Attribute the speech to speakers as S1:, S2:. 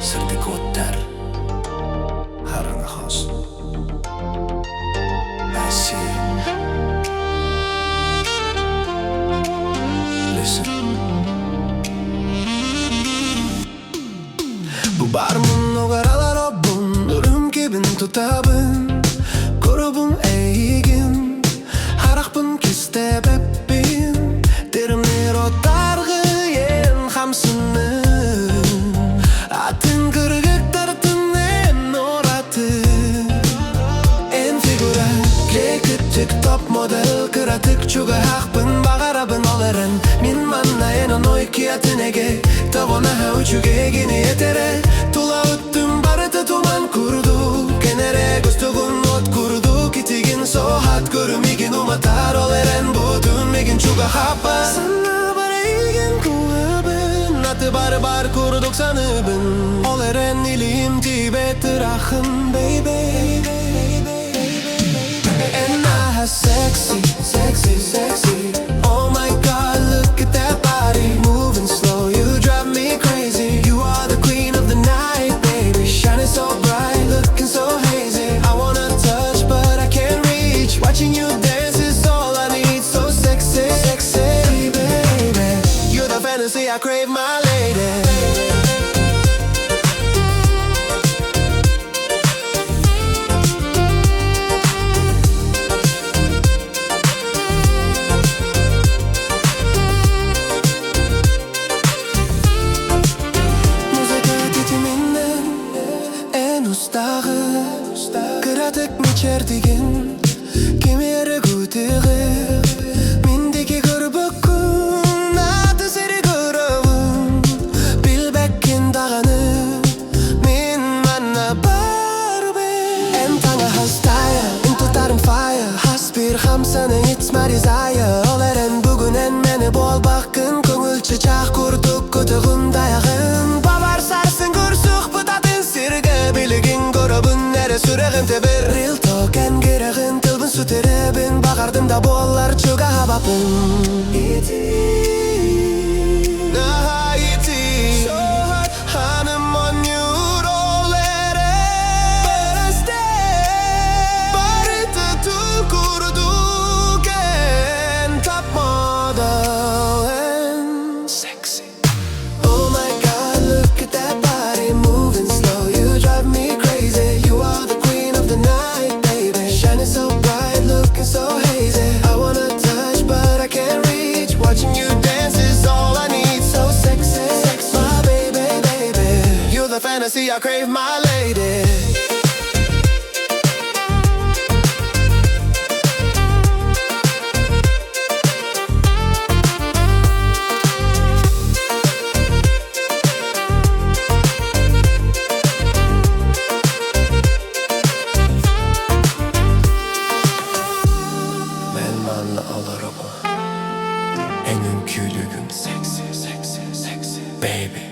S1: Sırdыk уоттар хараҥа хос. Listen. Bu bаар муннугар олоробун, үрүүмкэбин тутабын, Көрөбүн эйиигин, харахпын кистээбэппин, Тырымныыр уоттарга хамсанаҕын, Атын кыргыттартан уратыгын, фигураҥ, Yakut топ модель, Кыратык, чугаһыахпын, баҕарабын эрэн, манна, онно, икки, Атын, эйгэ, Тоҕо эйиигин етере, тула өттүм барыты туман курдук, кенере көстөгүн от курдук, итигин соһат көрүмигин уматар ол эрэн, бүтүнмегин чугаһыахпын. Сана бар эйиигин кыыһын, аты бар курдук саныбын, ол эрэн илим тибет тырахын, baby. And I have sexy, sexy, sexy. Oh my God, look at that body moving slow. You drive me crazy. You are the queen of the night, baby. Shining so bright, looking so hazy. I wanna touch, but I can't reach. Watching you dance is all I need. So sexy, sexy, baby. You're the fantasy I crave, my lady. Кыратык мичертигин, кемері көтігіп, мендеке көрбөккүн, аты сері көрөбүн, билбеккен дағаны, мен манна баағарабын. En таңа хастая, en тутарым fire, хаспир хамсанаң, it's my desire. Ол эрэн бүгүнен мени болбаккын, көңүлчү чак курдук көтөгүн даягын. Бабар сарсын көрсүк бутатын сирге, билигин көрөбүн сүрегін тебір. Real talk and керегін тілбін сүтеребін, бағардым да болар чугаһыахпын. Ити, ити, so hot, I'm on you, roll it in. But I stay, барыты түл курдук and top model and sexy. Oh my God, look at that body moving slow. You drive me crazy. You are the queen of the night, baby. Shining so bright, looking so hazy. I wanna touch, but I can't reach. Watching you dance is all I need. So sexy, sexy, my baby, baby. You're the fantasy I crave, my lady. Manna олоробун, эң үмкүлүгүм, sexy, sexy, sexy, baby.